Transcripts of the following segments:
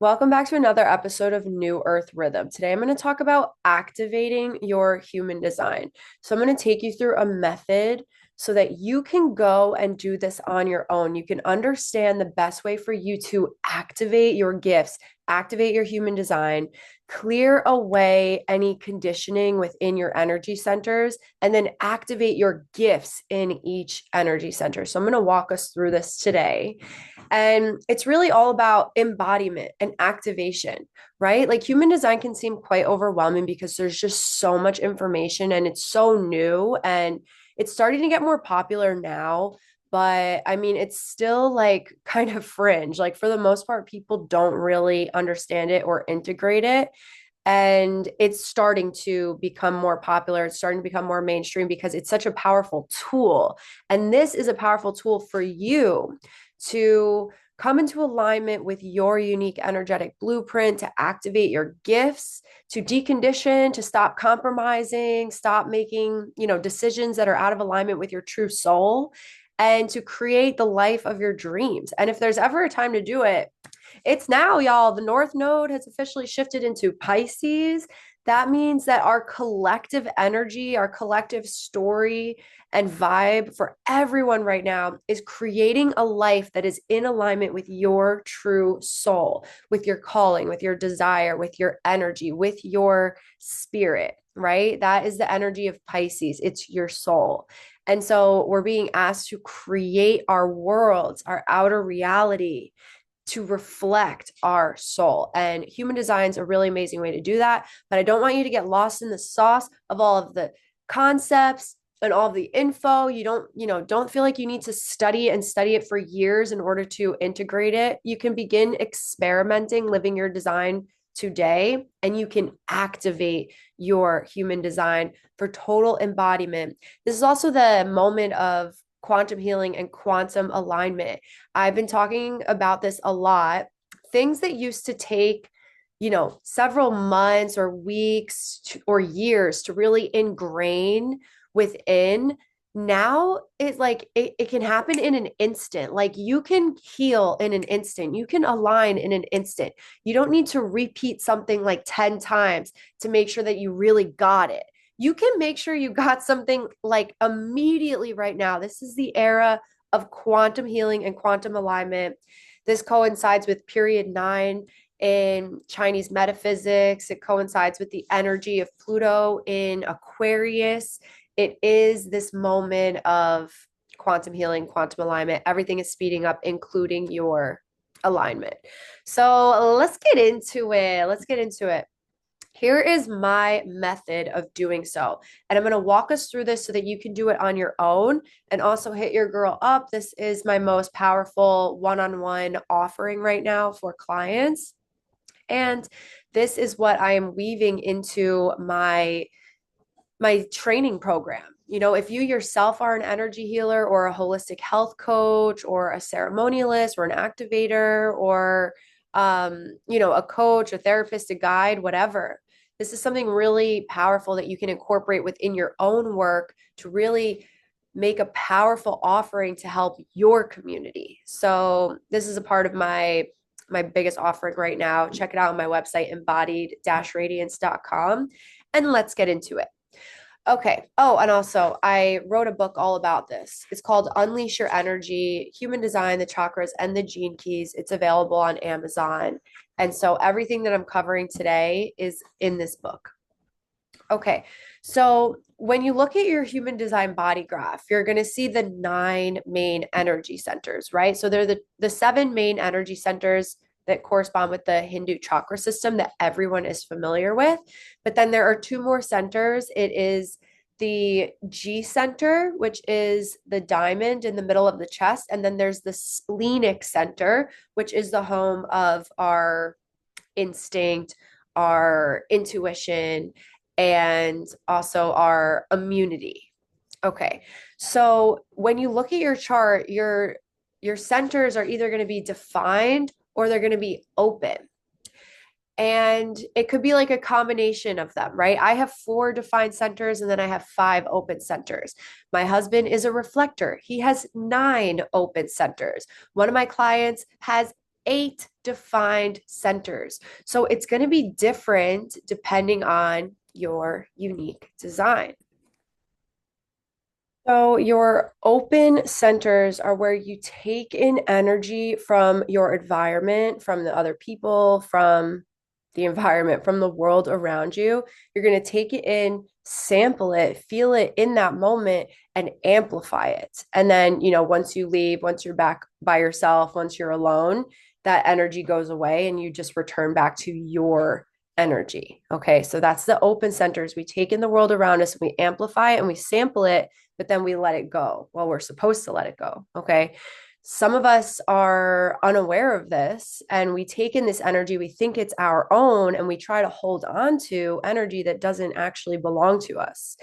Welcome back to another episode of New Earth Rhythm. Today I'm going to talk about activating your human design. So I'm going to take you through a method so that you can go and do this on your own. You can understand the best way for you to activate your gifts, activate your human design, clear away any conditioning within your energy centers, and then activate your gifts in each energy center. So I'm going to walk us through this today. And it's really all about embodiment and activation, right? Like human design can seem quite overwhelming because there's just so much information and it's so new and it's starting to get more popular now. But I mean, it's still like kind of fringe. Like for the most part, people don't really understand it or integrate it. And it's starting to become more popular. It's starting to become more mainstream because it's such a powerful tool. And this is a powerful tool for you to come into alignment with your unique energetic blueprint, to activate your gifts, to decondition, to stop compromising, stop making, decisions that are out of alignment with your true soul, and to create the life of your dreams. And if there's ever a time to do it, it's now, y'all. The North Node has officially shifted into Pisces. That means that our collective energy, our collective story and vibe for everyone right now is creating a life that is in alignment with your true soul, with your calling, with your desire, with your energy, with your spirit, right? That is the energy of Pisces. It's your soul. And so we're being asked to create our worlds, our outer reality to reflect our soul. And human design is a really amazing way to do that. But I don't want you to get lost in the sauce of all of the concepts and all of the info. You don't feel like you need to study and study it for years in order to integrate it. You can begin experimenting, living your design today, and you can activate your human design for total embodiment. This is also the moment of quantum healing and quantum alignment. I've been talking about this a lot. Things that used to take, several months or weeks or years to really ingrain within, now it can happen in an instant. Like you can heal in an instant. You can align in an instant. You don't need to repeat something like 10 times to make sure that you really got it. You can make sure you got something like immediately right now. This is the era of quantum healing and quantum alignment. This coincides with period 9 in Chinese metaphysics. It coincides with the energy of Pluto in Aquarius. It is this moment of quantum healing, quantum alignment. Everything is speeding up, including your alignment. So let's get into it. Here is my method of doing so. And I'm going to walk us through this so that you can do it on your own and also hit your girl up. This is my most powerful one-on-one offering right now for clients. And this is what I am weaving into my training program. If you yourself are an energy healer or a holistic health coach or a ceremonialist or an activator or a coach, a therapist, a guide, whatever. This is something really powerful that you can incorporate within your own work to really make a powerful offering to help your community. So this is a part of my biggest offering right now. Check it out on my website, embodied-radiance.com, and let's get into it. Okay. Oh, and also I wrote a book all about this. It's called Unleash Your Energy, Human Design, the Chakras, and the Gene Keys. It's available on Amazon. And so everything that I'm covering today is in this book. Okay. So when you look at your human design body graph, you're going to see the 9 main energy centers, right? So they're the 7 main energy centers that correspond with the Hindu chakra system that everyone is familiar with. But then there are 2 more centers. It is the G center, which is the diamond in the middle of the chest. And then there's the splenic center, which is the home of our instinct, our intuition, and also our immunity. Okay. So when you look at your chart, your centers are either going to be defined or they're going to be open. And it could be like a combination of them, right? I have 4 defined centers and then I have 5 open centers. My husband is a reflector. He has 9 open centers. One of my clients has 8 defined centers. So it's going to be different depending on your unique design. So, your open centers are where you take in energy from your environment, from the other people, from the environment, from the world around you. You're going to take it in, sample it, feel it in that moment, and amplify it. And then, once you leave, once you're back by yourself, once you're alone, that energy goes away and you just return back to your energy. Okay. So, that's the open centers. We take in the world around us, we amplify it, and we sample it, but then we let it go. Well, we're supposed to let it go. Okay. Some of us are unaware of this and we take in this energy, we think it's our own, and we try to hold on to energy that doesn't actually belong to us.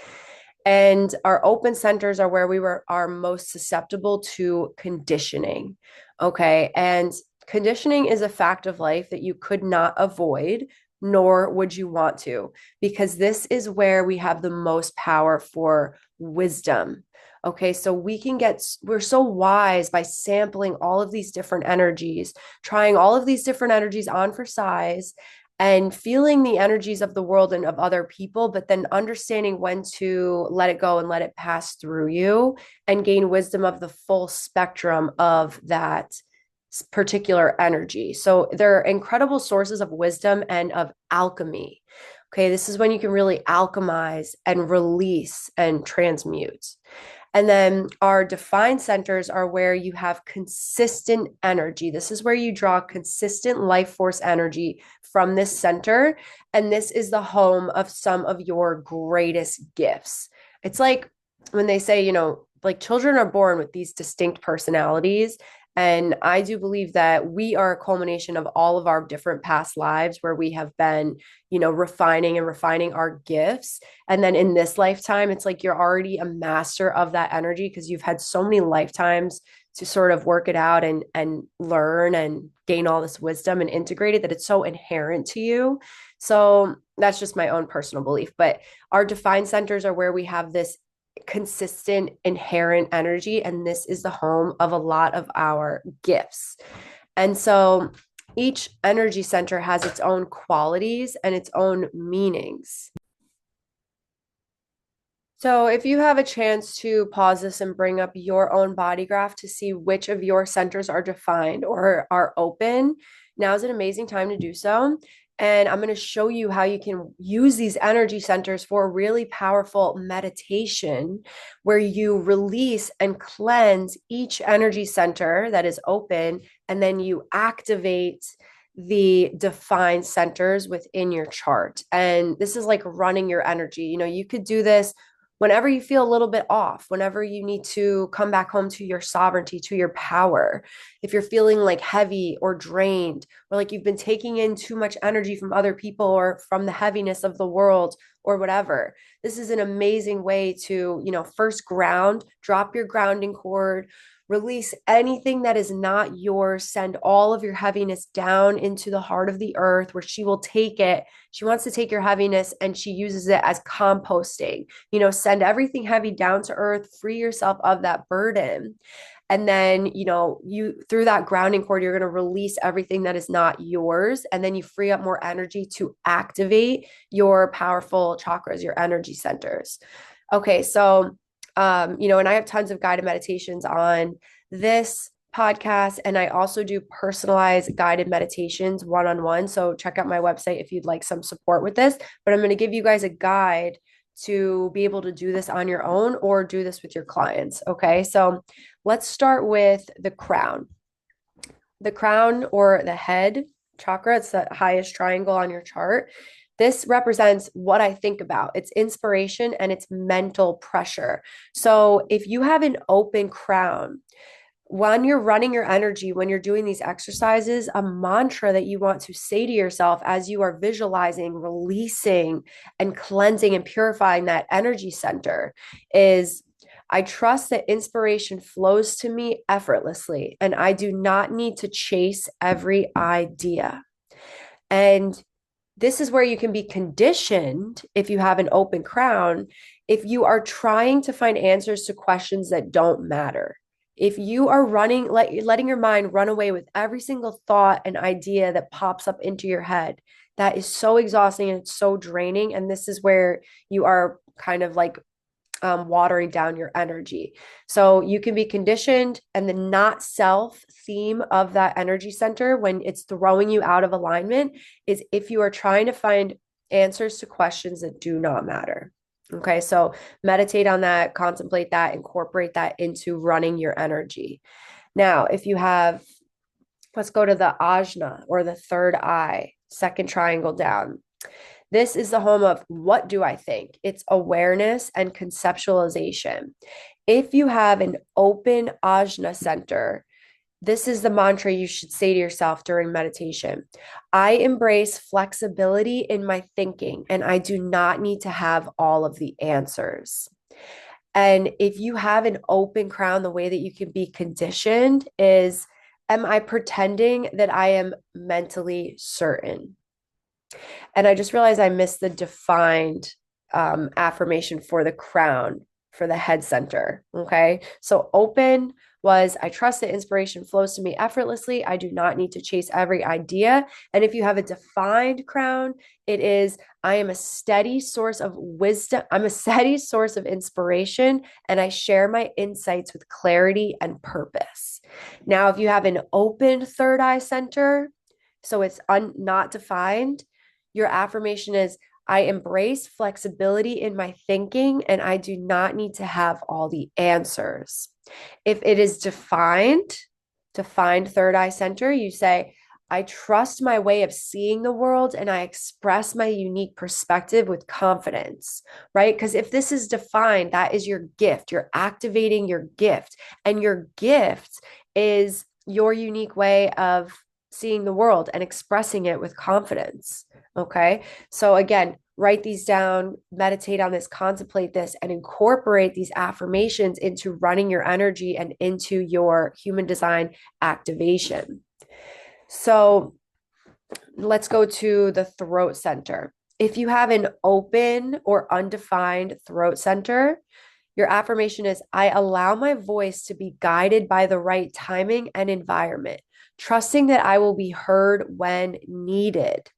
And our open centers are where are most susceptible to conditioning. Okay. And conditioning is a fact of life that you could not avoid, nor would you want to, because this is where we have the most power for wisdom. Okay, so we're so wise by sampling all of these different energies, trying all of these different energies on for size, and feeling the energies of the world and of other people, but then understanding when to let it go and let it pass through you and gain wisdom of the full spectrum of that particular energy. So they're incredible sources of wisdom and of alchemy. Okay, this is when you can really alchemize and release and transmute. And then our defined centers are where you have consistent energy. This is where you draw consistent life force energy from this center. And this is the home of some of your greatest gifts. It's like when they say, like children are born with these distinct personalities. And I do believe that we are a culmination of all of our different past lives where we have been, refining and refining our gifts. And then in this lifetime, it's like you're already a master of that energy because you've had so many lifetimes to sort of work it out and learn and gain all this wisdom and integrate it that it's so inherent to you. So that's just my own personal belief. But our defined centers are where we have this consistent inherent energy, and this is the home of a lot of our gifts. And so each energy center has its own qualities and its own meanings. So if you have a chance to pause this and bring up your own body graph to see which of your centers are defined or are open, now is an amazing time to do so. And I'm going to show you how you can use these energy centers for a really powerful meditation where you release and cleanse each energy center that is open, and then you activate the defined centers within your chart. And this is like running your energy. You could do this whenever you feel a little bit off, whenever you need to come back home to your sovereignty, to your power, if you're feeling like heavy or drained, or like you've been taking in too much energy from other people or from the heaviness of the world or whatever. This is an amazing way to, first ground, drop your grounding cord, release anything that is not yours, send all of your heaviness down into the heart of the earth where she will take it. She wants to take your heaviness and she uses it as composting. Send everything heavy down to earth, free yourself of that burden. And then, you through that grounding cord, you're going to release everything that is not yours. And then you free up more energy to activate your powerful chakras, your energy centers. Okay, so and I have tons of guided meditations on this podcast, and I also do personalized guided meditations one-on-one. So check out my website if you'd like some support with this. But I'm going to give you guys a guide to be able to do this on your own or do this with your clients. Okay, so let's start with the crown. The crown or the head chakra, it's the highest triangle on your chart. This represents what I think about. It's inspiration and it's mental pressure. So if you have an open crown, when you're running your energy, when you're doing these exercises, a mantra that you want to say to yourself as you are visualizing, releasing, and cleansing and purifying that energy center is, I trust that inspiration flows to me effortlessly, and I do not need to chase every idea. And this is where you can be conditioned if you have an open crown, if you are trying to find answers to questions that don't matter. If you are letting your mind run away with every single thought and idea that pops up into your head, that is so exhausting and it's so draining. And this is where you are kind of like watering down your energy. So you can be conditioned, and the not self theme of that energy center, when it's throwing you out of alignment, is if you are trying to find answers to questions that do not matter. Okay, so meditate on that, contemplate that, incorporate that into running your energy. Now, if you have, let's go to the Ajna, or the third eye, second triangle down. This is the home of what do I think? It's awareness and conceptualization. If you have an open Ajna center, this is the mantra you should say to yourself during meditation. I embrace flexibility in my thinking, and I do not need to have all of the answers. And if you have an open crown, the way that you can be conditioned is, am I pretending that I am mentally certain? And I just realized I missed the defined affirmation for the crown, for the head center. Okay. So open was, I trust that inspiration flows to me effortlessly. I do not need to chase every idea. And if you have a defined crown, it is, I am a steady source of wisdom. I'm a steady source of inspiration, and I share my insights with clarity and purpose. Now, if you have an open third eye center, so it's not defined, your affirmation is, I embrace flexibility in my thinking, and I do not need to have all the answers. If it is defined third eye center, you say, I trust my way of seeing the world, and I express my unique perspective with confidence, right? Because if this is defined, that is your gift. You're activating your gift, and your gift is your unique way of seeing the world and expressing it with confidence. Okay. So again, write these down, meditate on this, contemplate this, and incorporate these affirmations into running your energy and into your human design activation. So let's go to the throat center. If you have an open or undefined throat center, your affirmation is, I allow my voice to be guided by the right timing and environment, trusting that I will be heard when needed.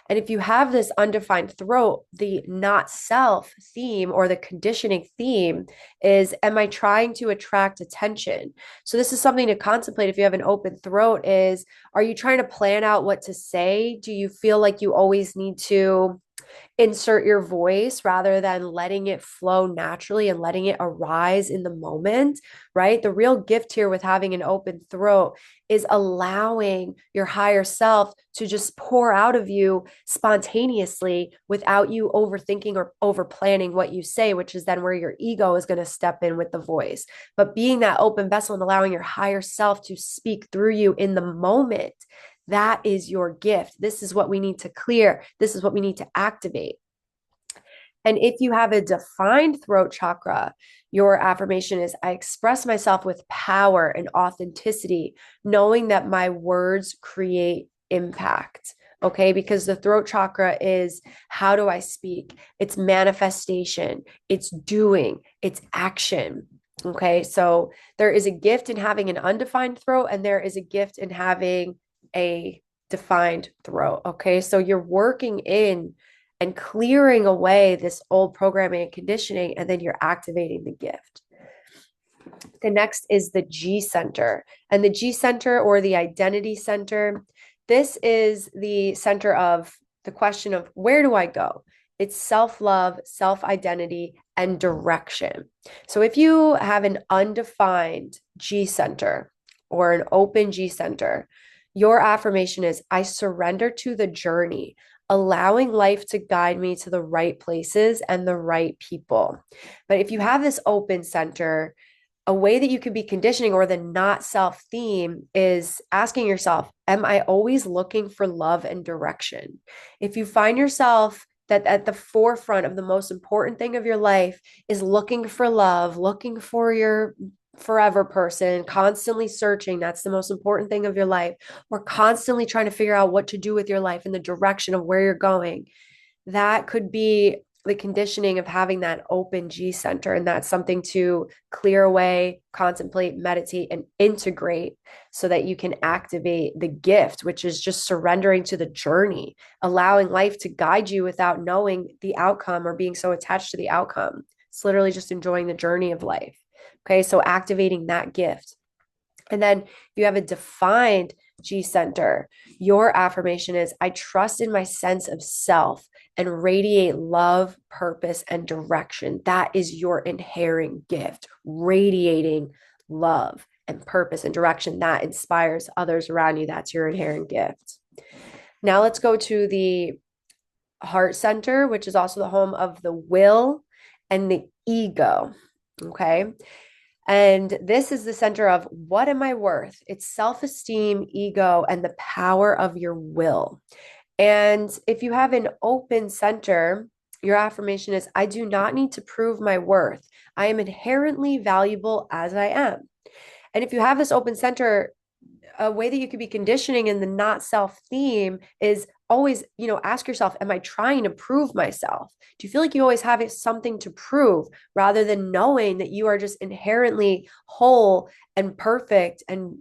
And if you have this undefined throat, the not self theme, or the conditioning theme, is, am I trying to attract attention? So this is something to contemplate if you have an open throat is, are you trying to plan out what to say? Do you feel like you always need to insert your voice rather than letting it flow naturally and letting it arise in the moment, right? The real gift here with having an open throat is allowing your higher self to just pour out of you spontaneously without you overthinking or over planning what you say, which is then where your ego is going to step in with the voice. But being that open vessel and allowing your higher self to speak through you in the moment, that is your gift. This is what we need to clear. This is what we need to activate. And if you have a defined throat chakra, your affirmation is, I express myself with power and authenticity, knowing that my words create impact. Okay, because the throat chakra is, how do I speak? It's manifestation, it's doing, it's action. Okay, so there is a gift in having an undefined throat, and there is a gift in having a defined throat. Okay, so you're working in and clearing away this old programming and conditioning, and then you're activating the gift. The next is the G center. And the G center, or the identity center, this is the center of the question of, where do I go? It's self-love, self-identity, and direction. So if you have an undefined G center or an open G center, your affirmation is, I surrender to the journey, allowing life to guide me to the right places and the right people. But if you have this open center, a way that you could be conditioning, or the not self theme, is asking yourself, am I always looking for love and direction? If you find yourself that at the forefront of the most important thing of your life is looking for love, looking for your forever person, constantly searching, that's the most important thing of your life, or constantly trying to figure out what to do with your life and the direction of where you're going, that could be the conditioning of having that open G center. And that's something to clear away, contemplate, meditate, and integrate so that you can activate the gift, which is just surrendering to the journey, allowing life to guide you without knowing the outcome or being so attached to the outcome. It's literally just enjoying the journey of life. Okay. So activating that gift. And then if you have a defined G center, your affirmation is I trust in my sense of self and radiate love, purpose, and direction. That is your inherent gift, radiating love and purpose and direction that inspires others around you. That's your inherent gift. Now let's go to the heart center, which is also the home of the will and the ego. Okay. And this is the center of what am I worth? It's self-esteem, ego, and the power of your will. And if you have an open center, your affirmation is I do not need to prove my worth. I am inherently valuable as I am. And if you have this open center, a way that you could be conditioning in the not self theme is always, ask yourself, am I trying to prove myself? Do you feel like you always have something to prove rather than knowing that you are just inherently whole and perfect and,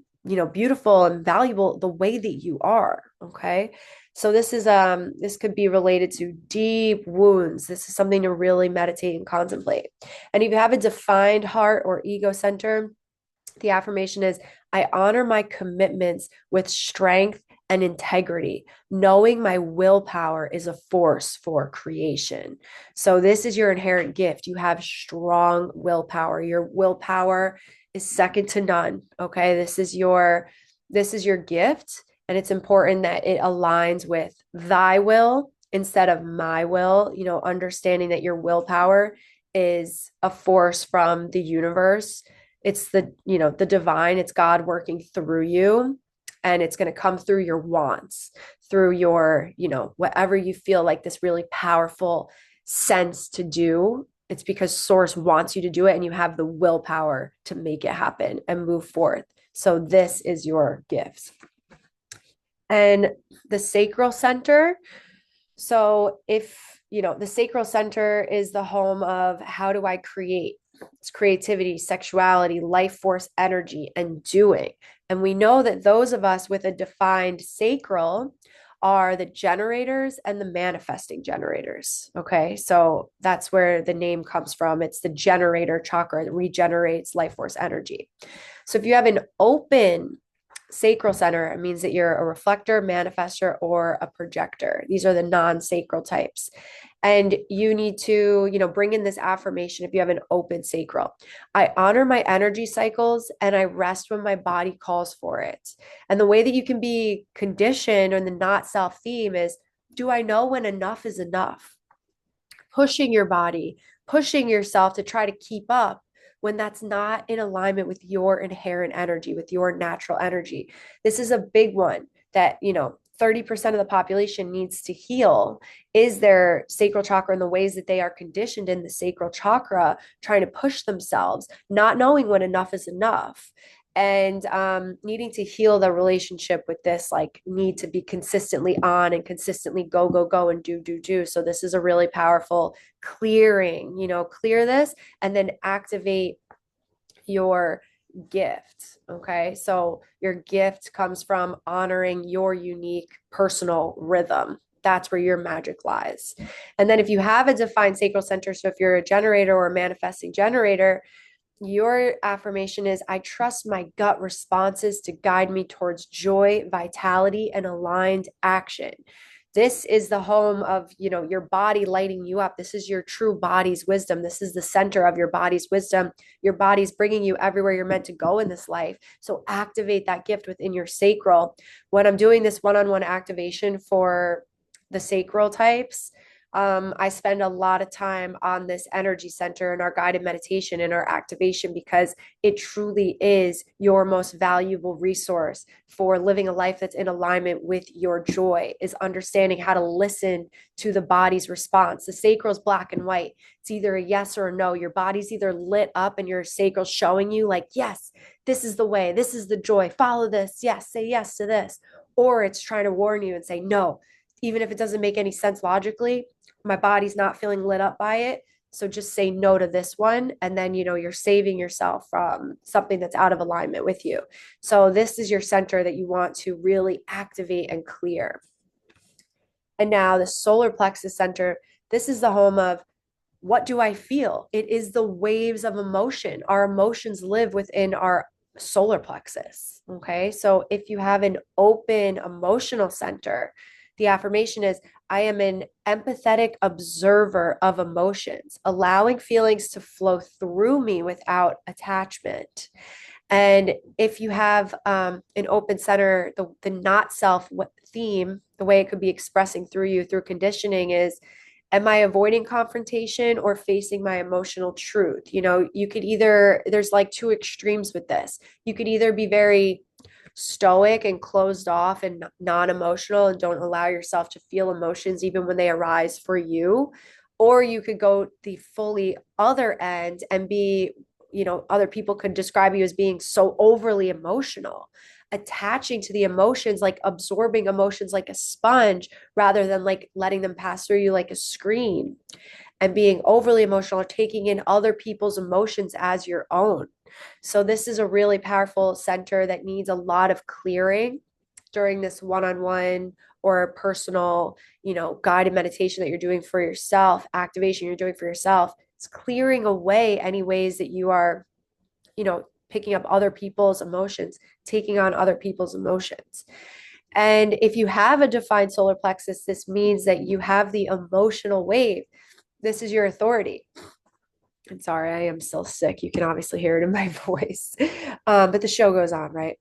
beautiful and valuable the way that you are? Okay. So this could be related to deep wounds. This is something to really meditate and contemplate. And if you have a defined heart or ego center, the affirmation is I honor my commitments with strength and integrity, knowing my willpower is a force for creation. So, this is your inherent gift. You have strong willpower. Your willpower is second to none. Okay. This is your gift. And it's important that it aligns with thy will instead of my will, understanding that your willpower is a force from the universe. It's the divine, it's God working through you, and it's going to come through your wants, through your, whatever you feel like this really powerful sense to do. It's because source wants you to do it and you have the willpower to make it happen and move forth. So this is your gift. And the sacral center, so if, the sacral center is the home of how do I create? It's creativity, sexuality, life force, energy, and doing. And we know that those of us with a defined sacral are the generators and the manifesting generators. Okay. So that's where the name comes from. It's the generator chakra that regenerates life force energy. So if you have an open sacral center, it means that you're a reflector, manifester, or a projector. These are the non-sacral types. And you need to, bring in this affirmation if you have an open sacral. I honor my energy cycles and I rest when my body calls for it. And the way that you can be conditioned on the not self theme is, do I know when enough is enough? Pushing your body, pushing yourself to try to keep up when that's not in alignment with your inherent energy, with your natural energy. This is a big one that, 30% of the population needs to heal is their sacral chakra and the ways that they are conditioned in the sacral chakra, trying to push themselves, not knowing when enough is enough. And needing to heal the relationship with this, like need to be consistently on and consistently go, go, go and do. So this is a really powerful clearing, clear this and then activate your gift. Okay. So your gift comes from honoring your unique personal rhythm. That's where your magic lies. And then if you have a defined sacral center, so if you're a generator or a manifesting generator, your affirmation is I trust my gut responses to guide me towards joy, vitality, and aligned action. This is the home of, your body lighting you up. This is your true body's wisdom. This is the center of your body's wisdom. Your body's bringing you everywhere you're meant to go in this life. So activate that gift within your sacral. When I'm doing this one-on-one activation for the sacral types, I spend a lot of time on this energy center in our guided meditation and our activation because it truly is your most valuable resource for living a life that's in alignment with your joy, is understanding how to listen to the body's response. The sacral is black and white. It's either a yes or a no. Your body's either lit up and your sacral showing you like, yes, this is the way, this is the joy, follow this, yes, say yes to this. Or it's trying to warn you and say, no, even if it doesn't make any sense logically, my body's not feeling lit up by it. So just say no to this one. And then, you're saving yourself from something that's out of alignment with you. So this is your center that you want to really activate and clear. And now the solar plexus center, this is the home of what do I feel? It is the waves of emotion. Our emotions live within our solar plexus. Okay. So if you have an open emotional center, the affirmation is I am an empathetic observer of emotions, allowing feelings to flow through me without attachment. And if you have an open center, the not self theme, the way it could be expressing through you through conditioning is, am I avoiding confrontation or facing my emotional truth? You could either, there's like two extremes with this. You could either be very stoic and closed off and non-emotional and don't allow yourself to feel emotions even when they arise for you, or you could go the fully other end and be, other people could describe you as being so overly emotional, attaching to the emotions, like absorbing emotions like a sponge rather than like letting them pass through you like a screen, and being overly emotional or taking in other people's emotions as your own. So this is a really powerful center that needs a lot of clearing during this one-on-one or personal, guided meditation that you're doing for yourself, activation you're doing for yourself. It's clearing away any ways that you are, picking up other people's emotions, taking on other people's emotions. And if you have a defined solar plexus, this means that you have the emotional wave. This is your authority. I'm sorry, I am still sick. You can obviously hear it in my voice. But the show goes on, right?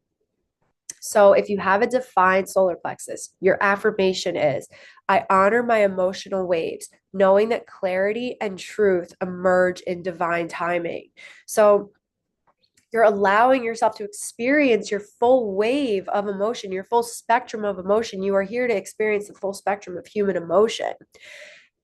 So if you have a defined solar plexus, your affirmation is, I honor my emotional waves, knowing that clarity and truth emerge in divine timing. So you're allowing yourself to experience your full wave of emotion, your full spectrum of emotion. You are here to experience the full spectrum of human emotion.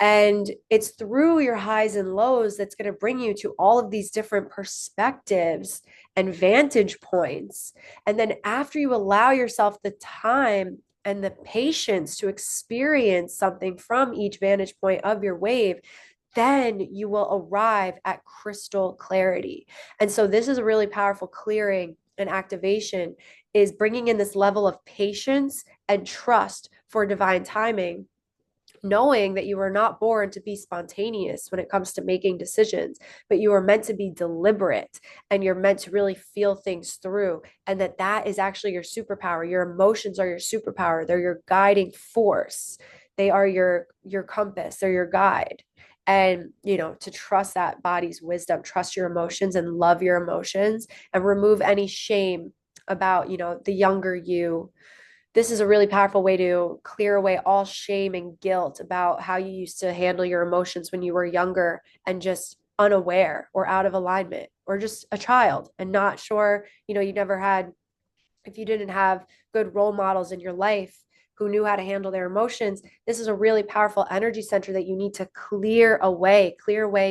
And it's through your highs and lows that's going to bring you to all of these different perspectives and vantage points. And then after you allow yourself the time and the patience to experience something from each vantage point of your wave, then you will arrive at crystal clarity. And so this is a really powerful clearing and activation, is bringing in this level of patience and trust for divine timing, knowing that you are not born to be spontaneous when it comes to making decisions, but you are meant to be deliberate, and you're meant to really feel things through, and that is actually your superpower. Your emotions are your superpower. They're your guiding force. They are your compass. They're your guide. And, to trust that body's wisdom, trust your emotions and love your emotions, and remove any shame about, the younger you. This is a really powerful way to clear away all shame and guilt about how you used to handle your emotions when you were younger and just unaware or out of alignment, or just a child and not sure, you never had, if you didn't have good role models in your life who knew how to handle their emotions. This is a really powerful energy center that you need to clear away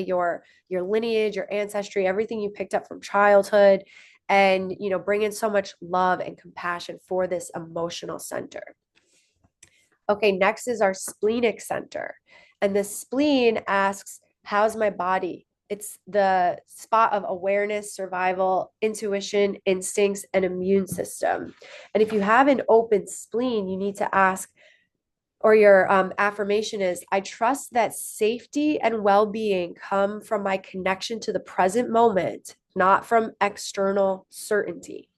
your lineage, your ancestry, everything you picked up from childhood, and bring in so much love and compassion for this emotional center. Okay, next is our splenic center. And the spleen asks, how's my body? It's the spot of awareness, survival, intuition, instincts, and immune system. And if you have an open spleen, you need to ask, or your affirmation is, I trust that safety and well-being come from my connection to the present moment, not from external certainty.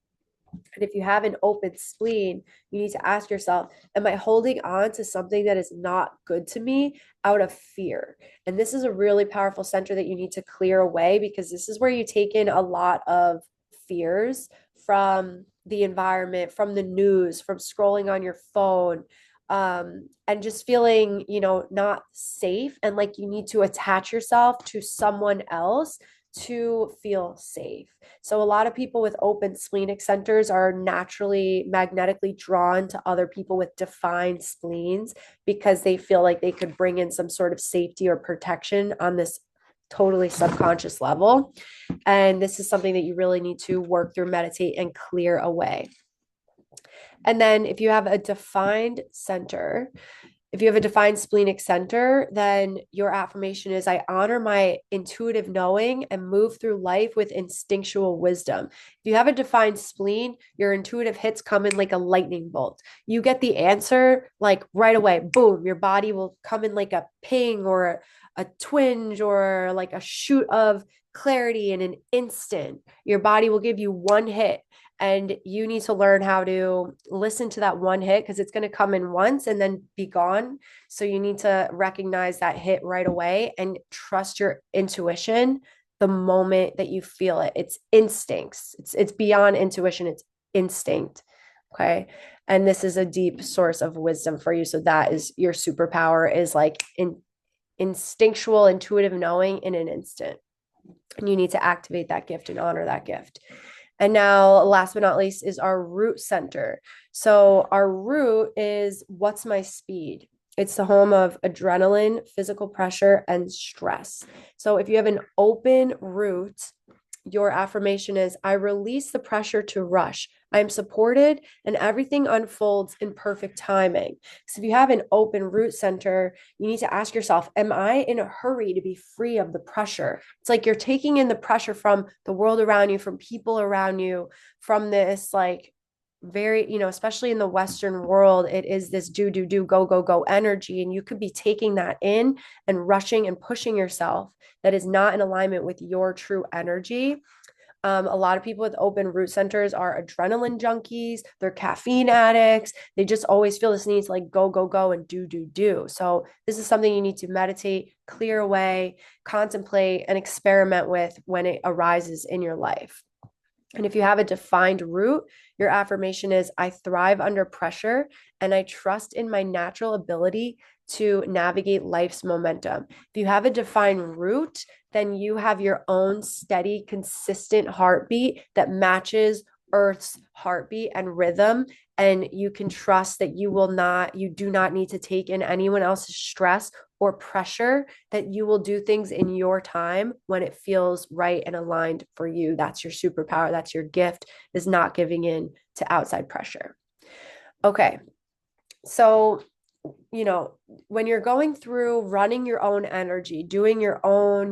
And if you have an open spleen, you need to ask yourself, am I holding on to something that is not good to me out of fear? And this is a really powerful center that you need to clear away, because this is where you take in a lot of fears from the environment, from the news, from scrolling on your phone, and just feeling, not safe, and like you need to attach yourself to someone else to feel safe. So a lot of people with open splenic centers are naturally magnetically drawn to other people with defined spleens, because they feel like they could bring in some sort of safety or protection on this totally subconscious level. And this is something that you really need to work through, meditate, and clear away. And then if you have a defined center, If you have a defined splenic center, then your affirmation is I honor my intuitive knowing and move through life with instinctual wisdom. If you have a defined spleen, your intuitive hits come in like a lightning bolt. You get the answer like right away. Boom, your body will come in like a ping or a twinge or like a shoot of clarity in an instant. Your body will give you one hit, and you need to learn how to listen to that one hit because it's going to come in once and then be gone. So you need to recognize that hit right away and trust your intuition the moment that you feel it. It's instincts. It's beyond intuition, it's instinct. Okay? And this is a deep source of wisdom for you. So that is your superpower, is like instinctual intuitive knowing in an instant. And you need to activate that gift and honor that gift. And now, last but not least, is our root center. So, our root is what's my speed? It's the home of adrenaline, physical pressure, and stress. So, if you have an open root, your affirmation is I release the pressure to rush. I'm supported and everything unfolds in perfect timing. So if you have an open root center, you need to ask yourself, am I in a hurry to be free of the pressure? It's like you're taking in the pressure from the world around you, from people around you, from this like very, especially in the Western world, it is this do, go, go, go energy. And you could be taking that in and rushing and pushing yourself that is not in alignment with your true energy. A lot of people with open root centers are adrenaline junkies. They're caffeine addicts. They just always feel this need to like go, go, go and do. So this is something you need to meditate, clear away, contemplate, and experiment with when it arises in your life. And if you have a defined root, your affirmation is I thrive under pressure and I trust in my natural ability to navigate life's momentum. If you have a defined root, then you have your own steady, consistent heartbeat that matches Earth's heartbeat and rhythm. And you can trust that you do not need to take in anyone else's stress or pressure, that you will do things in your time when it feels right and aligned for you. That's your superpower. That's your gift, is not giving in to outside pressure. Okay. So, when you're going through running your own energy, doing your own,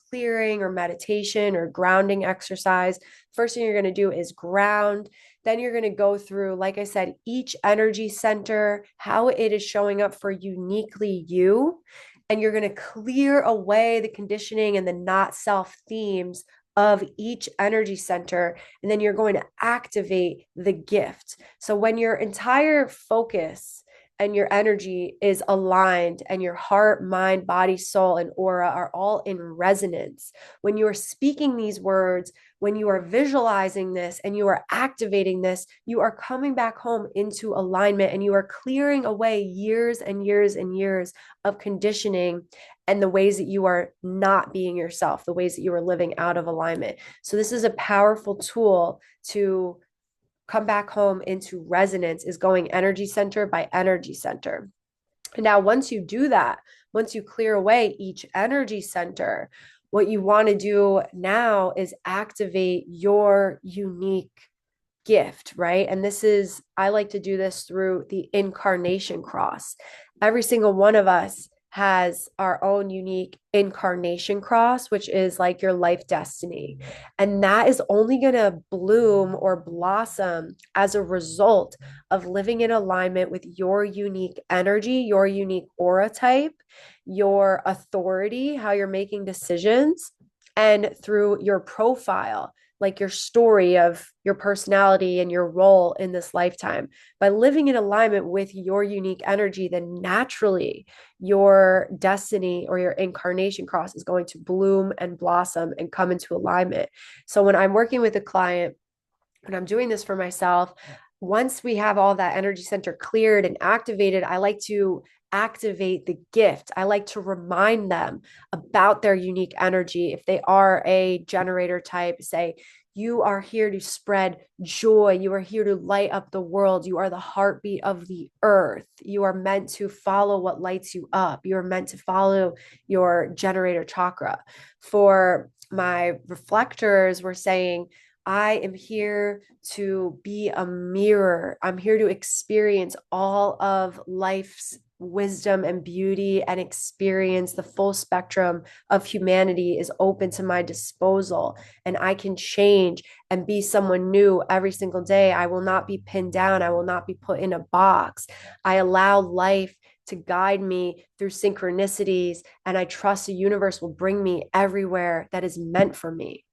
clearing or meditation or grounding exercise, first thing you're going to do is ground. Then you're going to go through, like I said, each energy center, how it is showing up for uniquely you. And you're going to clear away the conditioning and the not self themes of each energy center. And then you're going to activate the gift. So when your entire focus and your energy is aligned and your heart, mind, body, soul, and aura are all in resonance, when you are speaking these words, when you are visualizing this and you are activating this, you are coming back home into alignment and you are clearing away years and years and years of conditioning and the ways that you are not being yourself, the ways that you are living out of alignment. So this is a powerful tool to come back home into resonance, is going energy center by energy center. And now, once you do that, once you clear away each energy center, what you want to do now is activate your unique gift, right? And I like to do this through the incarnation cross. Every single one of us has our own unique incarnation cross, which is like your life destiny. And that is only going to bloom or blossom as a result of living in alignment with your unique energy, your unique aura type, your authority, how you're making decisions, and through your profile, like your story of your personality and your role in this lifetime. By living in alignment with your unique energy, then naturally your destiny or your incarnation cross is going to bloom and blossom and come into alignment. So when I'm working with a client, when I'm doing this for myself, once we have all that energy center cleared and activated, I like to activate the gift. I like to remind them about their unique energy. If they are a generator type, say, you are here to spread joy. You are here to light up the world. You are the heartbeat of the earth. You are meant to follow what lights you up. You are meant to follow your generator chakra. For my reflectors, we're saying, I am here to be a mirror. I'm here to experience all of life's wisdom and beauty and experience, the full spectrum of humanity is open to my disposal, and I can change and be someone new every single day. I will not be pinned down. I will not be put in a box. I allow life to guide me through synchronicities, and I trust the universe will bring me everywhere that is meant for me.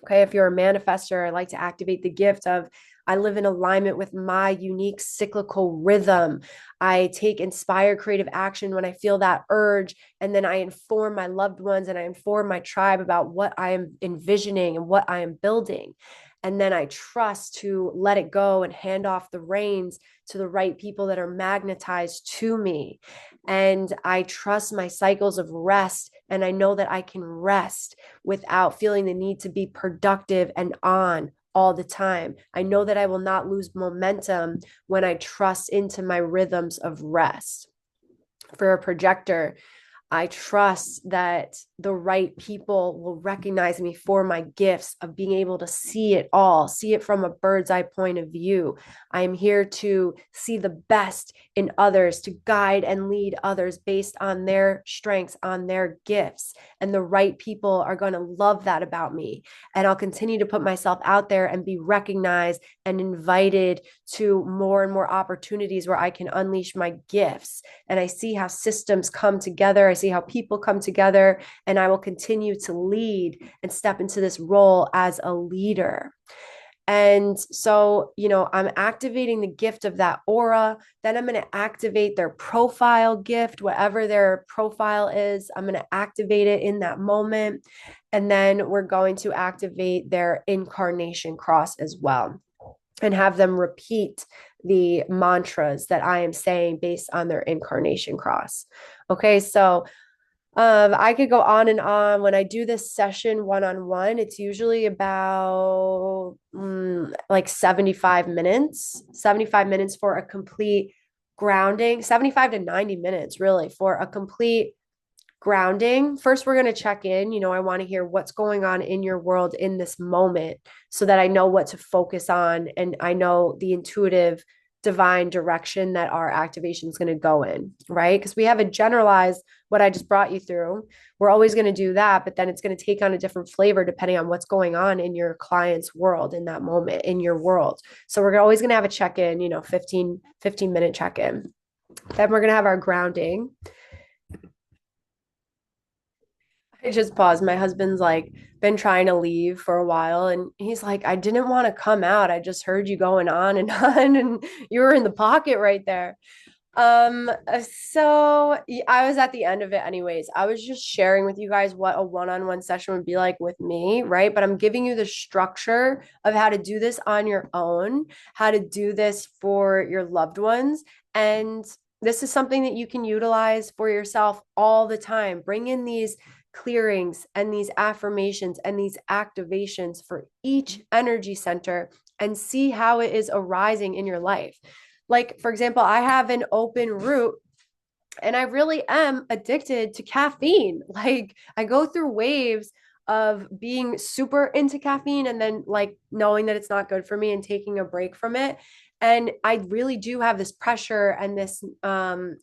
Okay, if you're a manifester, I like to activate the gift of I live in alignment with my unique cyclical rhythm. I take inspired creative action when I feel that urge, and then I inform my loved ones and I inform my tribe about what I am envisioning and what I am building. And then I trust to let it go and hand off the reins to the right people that are magnetized to me. And I trust my cycles of rest, and I know that I can rest without feeling the need to be productive and on all the time. I know that I will not lose momentum when I trust into my rhythms of rest. For a projector, I trust that the right people will recognize me for my gifts of being able to see it all, see it from a bird's eye point of view. I am here to see the best in others, to guide and lead others based on their strengths, on their gifts. And the right people are going to love that about me. And I'll continue to put myself out there and be recognized and invited to more and more opportunities where I can unleash my gifts. And I see how systems come together. I see how people come together, and I will continue to lead and step into this role as a leader. And so, I'm activating the gift of that aura. Then I'm going to activate their profile gift, whatever their profile is. I'm going to activate it in that moment. And then we're going to activate their incarnation cross as well, and have them repeat the mantras that I am saying based on their incarnation cross. Okay, so I could go on and on. When I do this session one-on-one, it's usually about like 75 minutes for a complete grounding, 75 to 90 minutes really for a complete grounding. First, we're going to check in. I want to hear what's going on in your world in this moment so that I know what to focus on and I know the intuitive divine direction that our activation is going to go in, right? Because we have a generalized what I just brought you through. We're always going to do that, but then it's going to take on a different flavor depending on what's going on in your client's world in that moment in your world. So we're always going to have a check-in, 15-minute check-in. Then we're going to have our grounding. I just paused. My husband's like been trying to leave for a while, and he's like, I didn't want to come out. I just heard you going on and on, and you were in the pocket right there. So I was at the end of it anyways. I was just sharing with you guys what a one-on-one session would be like with me, right? But I'm giving you the structure of how to do this on your own, how to do this for your loved ones. And this is something that you can utilize for yourself all the time. Bring in these clearings and these affirmations and these activations for each energy center and see how it is arising in your life. Like, for example, I have an open root and I really am addicted to caffeine. Like, I go through waves of being super into caffeine and then like knowing that it's not good for me and taking a break from it. And I really do have this pressure and this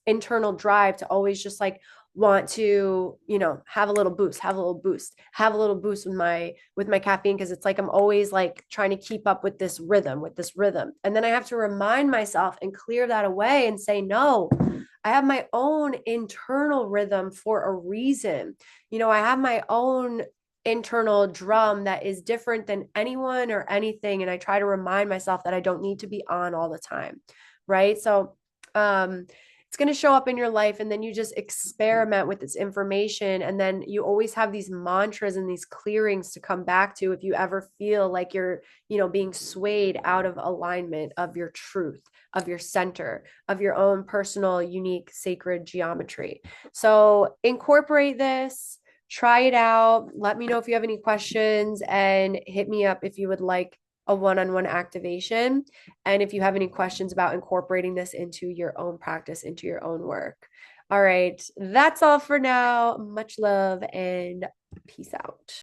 internal drive to always just like want to, have a little boost, have a little boost, have a little boost with my caffeine, because it's like I'm always like trying to keep up with this rhythm. And then I have to remind myself and clear that away and say, no, I have my own internal rhythm for a reason. I have my own internal drum that is different than anyone or anything. And I try to remind myself that I don't need to be on all the time. Right. So, it's going to show up in your life, and then you just experiment with this information, and then you always have these mantras and these clearings to come back to if you ever feel like you're being swayed out of alignment of your truth, of your center, of your own personal unique sacred geometry. So incorporate this, try it out, let me know if you have any questions, and hit me up if you would like a one-on-one activation. And if you have any questions about incorporating this into your own practice, into your own work. All right, that's all for now. Much love and peace out.